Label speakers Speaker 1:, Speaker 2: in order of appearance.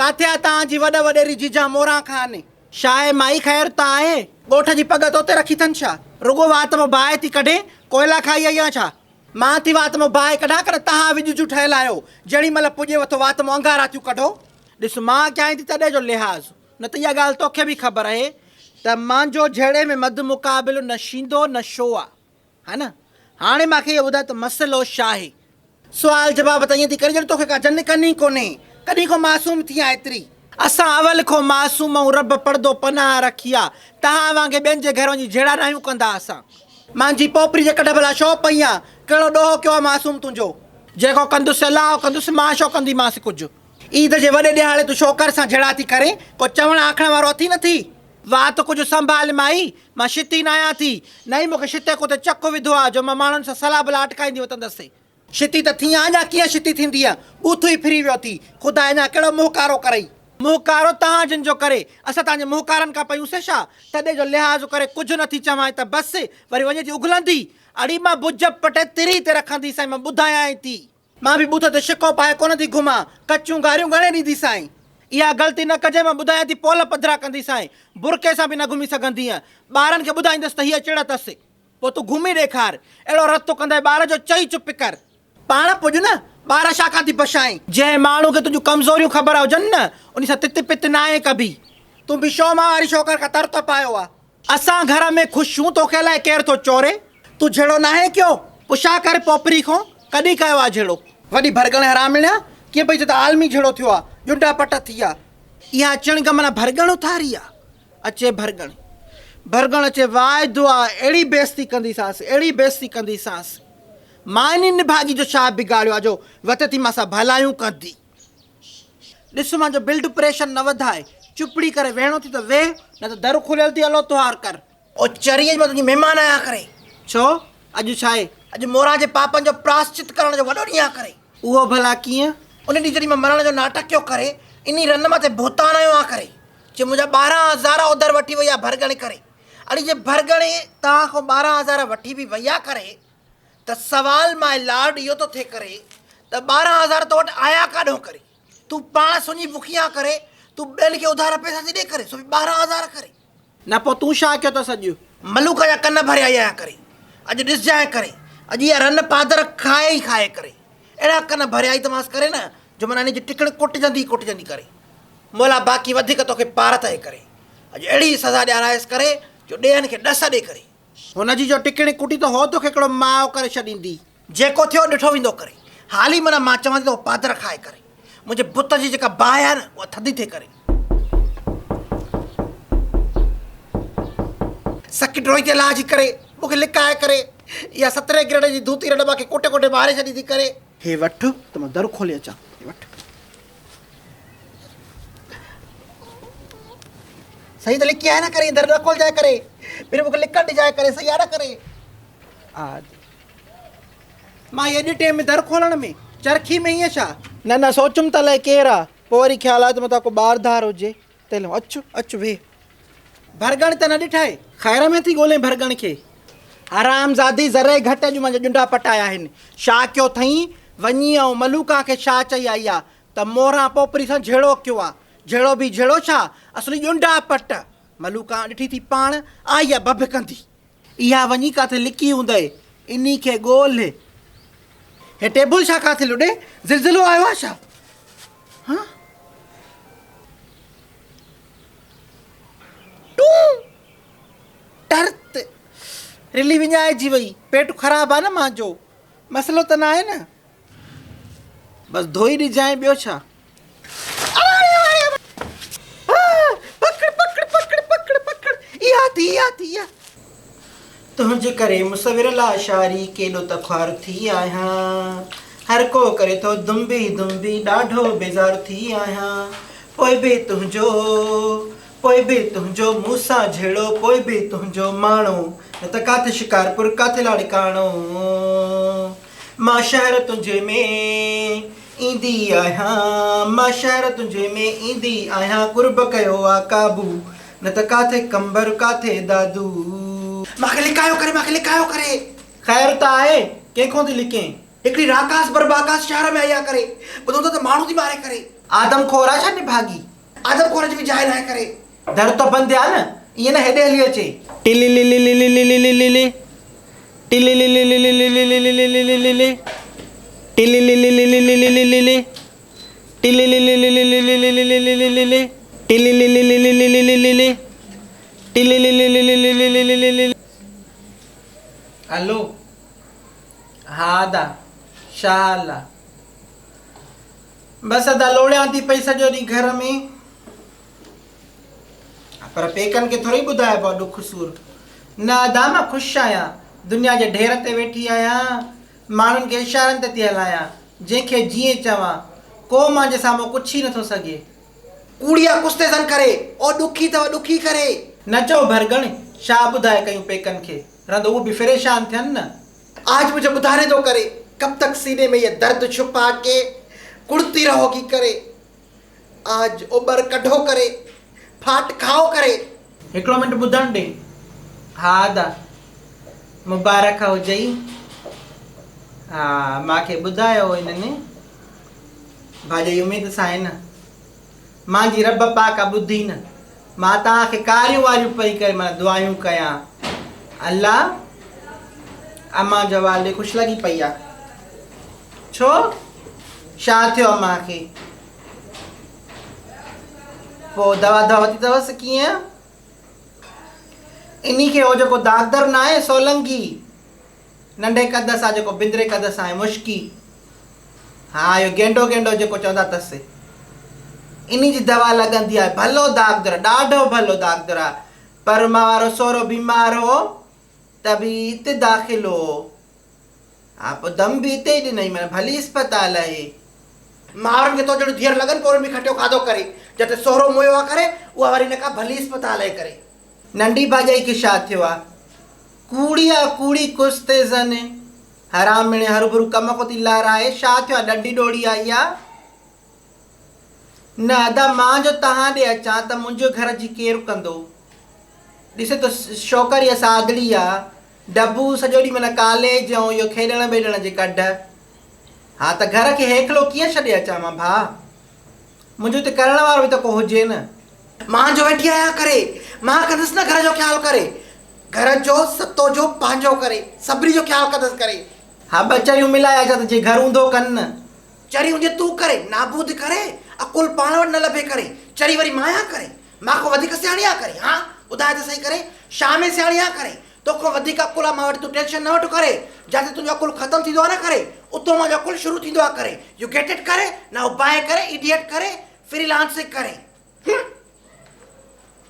Speaker 1: काथे आ तव्हांजी वॾ वॾेरी जीजा मोरा खान? छा आहे माई ख़ैर त आहे? ॻोठ जी पग तोते रखी अथनि छा? रुगो वात मां बाहि थी कढे, कोयला खाई आई आहियां छा? मां थी वात मां बाहि कढां कर तव्हां विझ ठहियल आहियो, जेॾी महिल पुॼेव थो वात मां अंगारा थियूं कढो। ॾिस मां कयां थी तॾहिं जो लिहाज़, न त इहा ॻाल्हि तोखे बि ख़बर आहे त मुंहिंजो जहिड़े में मद मुक़ाबिलो न शींदो न शो आहे, हा न? हाणे मूंखे इहो ॿुधाए त मसइलो छा आहे? सुवाल जवाब त ईअं थी करे ॼण तोखे का जन कनी कोन्हे, कॾहिं को मासूम थी आहे एतिरी। असां अवल खां मासूम ऐं रब पर्दो पनाह रखी आहे, तव्हां वांगुरु ॿियनि जे घर वञी जहिड़ा न आहियूं कंदा असां। मुंहिंजी पोपरी जे कॾहिं भला छो पई आहे? कहिड़ो ॾोहो कयो आहे मासूम तुंहिंजो? जेको कंदुसि अलाह कंदुसि, मां छो कंदीमांसि कुझु? ईद जे वॾे ॾियारे तूं शोकर सां जहिड़ा थी करे, को चवण आखण वारो अथी नथी? वाह त कुझु संभाल माई, मां शिती न आहियां थी, न ई मूंखे शिते को त चक विधो आहे जो मां माण्हुनि सां सलाह भला अटकाईंदी वठंदसि। शिती त थी अञा कीअं शिती थींदी आहे? बूथ ई फिरी वियो थी, ख़ुदा अञा कहिड़ो मुहकारो करई? मुहकारो तव्हां जिन जो करे, असां तव्हांजे मुहकारनि खां पयूंसीं छा? तॾहिं जो लिहाज़ करे कुझु नथी चवां त बसि वरी वञे थी उघलंदी। अड़ी मां भुज पटे तिरी ते रखंदी साईं, मां ॿुधायां थी। मां बि बूथ ते शिको पाए कोन थी घुमां, कचियूं गारियूं घणे ॾींदी साईं। इहा ग़लती न कजे, मां ॿुधायां थी पोल पधरा कंदी साईं, बुरके सां बि न घुमी सघंदी आहियां। ॿारनि खे ॿुधाईंदसि त हीअ चिड़ अथसि, पोइ तूं घुमी ॾेखार। अहिड़ो रतो कंदे ॿार जो चई चुप कर, पाण पुॼ न। ॿार छा खां थी बशाई? जंहिं माण्हू खे तुंहिंजूं कमज़ोरियूं ख़बर हुजनि न, उन सां तित पित न आहे कभी। तूं बि शो मां वारी छोकर खां तर त पायो आहे। असां घर में ख़ुशि हूं, तोखे अलाए केरु थो चोरे? तूं जहिड़ो न आहे कयो, पुछा कर पोपरी खां, कॾहिं कयो आहे जहिड़ो? वॾी भरगण हराम मिलिया कीअं पई त आलमी जहिड़ो थियो आहे, जुंडा पट थी आहे। इहा अचण खां माना भरगण उथारी आहे। अचे भरगण, भरगण अचे वाइदो आहे, अहिड़ी बेइज़ती कंदीसांसि, अहिड़ी बेइज़ती कंदीसांसि। मां इन निभागी जो छा बिगाड़ियो आहे जो वते थी मां सां भलायूं कंदी? ॾिस मुंहिंजो ब्लड प्रेशर न वधाए, चुपड़ी करे वेहणो थी त वेह, न त दर खुलियल थी हलो त्योहार कर। ओ चरीअ में तुंहिंजी महिमान आया करे। छो अॼु छा आहे? अॼु मोरा जे पापनि जो प्राश्चित करण जो वॾो ॾींहुं आहे करे। उहो भला कीअं? उन ॾींहुं जॾहिं मां मरण जो नाटक कयो करे, इन रन मथे भूतान आयो आहे करे, जे मुंहिंजा 12,000 उधर वठी वई आहे भरगणे करे। अड़ी जे भरगणे तव्हां खां 12,000 वठी बि वई आहे करे, त सवाल मां लाड इहो थो थिए करे त 12,000 तो वटि आया काॾों करे? तूं पाण सुञी बुखिया करे, तूं ॿियनि खे उधार पैसा थी ॾे करे, सो 12,000 करे। न पोइ तूं छा कयो अथसि? अॼु मलूक जा कन भरिया आया करे, अॼु ॾिसजांइ करे, अॼु इहा रन पादर खाए ई खाए करे, अहिड़ा कन भरिया ई तमासि करे न जो माना हिन जी टिकण कुटिजंदी कुटिजंदी करे। मोला बाक़ी वधीक तोखे पार थिए करे, अॼु अहिड़ी सज़ा ॾियाराएसि करे जो ॿियनि खे ॾस ॾे करे। हुनजी जो टिकणी कुटी त हो तोखे हिकिड़ो माउ करे छॾींदी, जेको थियो ॾिठो वेंदो करे। हाली माना मां चवां थी त पादर खाए करे, मुंहिंजे बुत जी जेका बाहि आहे न उहा थधी थिए करे। सकी ड्रोई ते लाजी करे, मूंखे लिकाए करे, इहा 17 ग्रेड जी धूती रॾ मूंखे कोटे कोटे मारे छॾी थी करे। हे वठि त मां दर खोले अचां, हे वठि। सही त लिकी आहे न करे, दर न खोलजाए करे, फिर मूंखे लिकण ॾिजाए करे, सही आहे न करे। मां हेॾे टाइम में दर खोलण में चरखी में ईअं छा? न न सोचुमि त अलाए केरु आहे, पोइ वरी ख़्यालु आहे त मथां को ॿार धार हुजे। तेल अचु अचु वेह। भरगण त न ॾिठा, ख़ैर में थी ॻोल्हे भरगण खे। हरामज़ादी ज़रे घटि अॼु मुंहिंजा जुंडा पटाया आहिनि। छा कयो अथई? वञी ऐं मलूका खे छा चई आई आहे त मोरा पोपरी सां जहिड़ो कयो आहे। जहिड़ो बि जहिड़ो छा, असली जुंडा पट। मलूका ॾिठी थी पाण आई आहे भभकंदी, इहा वञी किथे लिकी हूंदई, इन्ही खे ॻोल्हे। हे टेबल छा किथे लुॾे? ज़िलज़िलो आयो आहे छा? हाँ टर्त रिली विञाइजी वई, पेट ख़राबु आहे न मुंहिंजो, मसइलो त न आहे न, बसि धोई ॾिजांइ, ॿियो छा? पकड़ पकड़ पकड़ पकड़ पकड़, इहा थी इहा थी इहा। तुंहिंजे करे मुसविर लाशारी केॾो त ख़्वार थी आहियां, हर को करे थो दुंबी दुंबी, ॾाढो बेज़ार थी आहियां। पोइ बि तुंहिंजो मूंसां जहिड़ो, पोइ बि तुंहिंजो माण्हू, न त काथे शिकारपुर काथे लाड़काणो। मां शहर तुंहिंजे में ईंदी आहियां, मां शहर तुंहिंजे में ईंदी आहियां, कुर्ब कयो आहे काबू, न त काथे कंबर काथे दादू। मूंखे लिकायो करे, मूंखे लिकायो करे। ख़ैर त आहे, कंहिंखो थी लिकें? हिकिड़ी राकास बरबाकास शहर में आई आहे करे, ॿुधो त माण्हू थी मारे करे। आदम खोरा छा निभागी आदम खोर जी भी जाइ ना करे दर तो बंद आ न ये ना हेडे हली अचे टिली ली ली ली ली ली ली ली ली टिली ली ली ली ली ली ली ली ली ली ली ली टिली ली ली ली ली ली ली ली ली टिली ली ली ली ली ली ली ली ली ली ली ली टिली ली ली ली ली ली ली ली ली टिली ली ली ली ली ली ली ली ली ली हेलो हाँ दा शाला बस अदा लोड़िया थी पई सॼो ॾींहुं घर में पर पेकन के थोड़ी ॿुधाए पियो दुख सूर न अदा मां ख़ुशि आहियां दुनिया जे ढेर ते वेठी आहियां माण्हुनि खे इशारनि ते थी हलायां जंहिंखे जीअं चवां को मुंहिंजे साम्हूं कुझु ई नथो सघे कूड़िया कुस्ते सन करे ओ दुखी अथव दुखी करे न चओ भरगण छा ॿुधाए कयूं पेकनि खे रंद उहो बि परेशान थियनि न आज मुझे बुधारे दो करे कब तक सीने में ये दर्द छुपा के कुड़ती रहोगी करे आज उबर कढो करे फाट खाओ करे हिकिड़ो मिंट ॿुधण ॾे हा दा मुबारक हुजई हा मूंखे ॿुधायो हिननि भाॼी उमेद सां आहे न मुंहिंजी रब पाका ॿुधी न मां तव्हांखे कारियूं वारियूं पई करे मां दुआयूं कयां अल्लाह अम्मा जो वाले ख़ुशि लॻी पई आहे छो छा थियो अम्मा खे पोइ दवा वरिती अथवसि कीअं इन्ही खे हो जेको दागदर न आहे सोलंगी नंढे कद सां जेको बिंदरे कद सां आहे मुश्की हा इहो गेंडो गेंडो जेको चवंदा अथसि इन्ही जी दवा लॻंदी आहे भलो दागदर ॾाढो भलो दागदर आहे पर मां वारो सोरो बीमार हो त बि हिते दाख़िल हो हा पोइ दम बि हिते ई ॾिनई माना भली अस्पताल आहे माण्हुनि खे तो जहिड़ो धीअर लॻनि पोइ बि खटियो खाधो करे जिते सोरो मुयो आहे करे उहा वरी हिन खां भली अस्पताल आहे करे नंढी भाॼाई खे छा थियो आहे कूड़ी आहे कूड़ी कुस्ते ज़न हराम मिणे हरूभरू कम को थी लाराए छा थियो आहे ॾंडी ॾोड़ी आई आहे न अदा मां जो तव्हां ॾे अचां त मुंहिंजो घर जी केरु कंदो ॾिसे त छोकिरी सादड़ी आहे डबू सॼो ॾींहुं माना कॉलेज ऐं इहो खेॾण ॿेॾण जे कढ हा त घर खे हेखलो कीअं छॾे अचां मां भाउ मुंहिंजो हिते करण वारो बि त को हुजे न मां जो वेठी आहियां करे मां कंदुसि न घर जो ख़्यालु करे घर जो सतो जो पंहिंजो करे सभिनी जो ख़्यालु कंदुसि करे हा ॿ चरियूं मिलाए अचां त जे घर हूंदो कनि न चरी हुजे तूं करे नाबूद करे अकुल पाण वटि न लभे करे चरी वरी माया करे मां खां वधीक सियाणी आहे करे हा ॿुधाए त सही करे छा में सियाणी आहे करे तोखां वधीक अकुल आहे मां वटि तूं टेंशन न वठि करे जिते तुंहिंजो अकुल ख़तमु थींदो आहे न करे उतो मुंहिंजो अकुल शुरू थींदो आहे करे यू गेट इट करे ना बाए करे इडियट करे फ्रीलांसिंग करे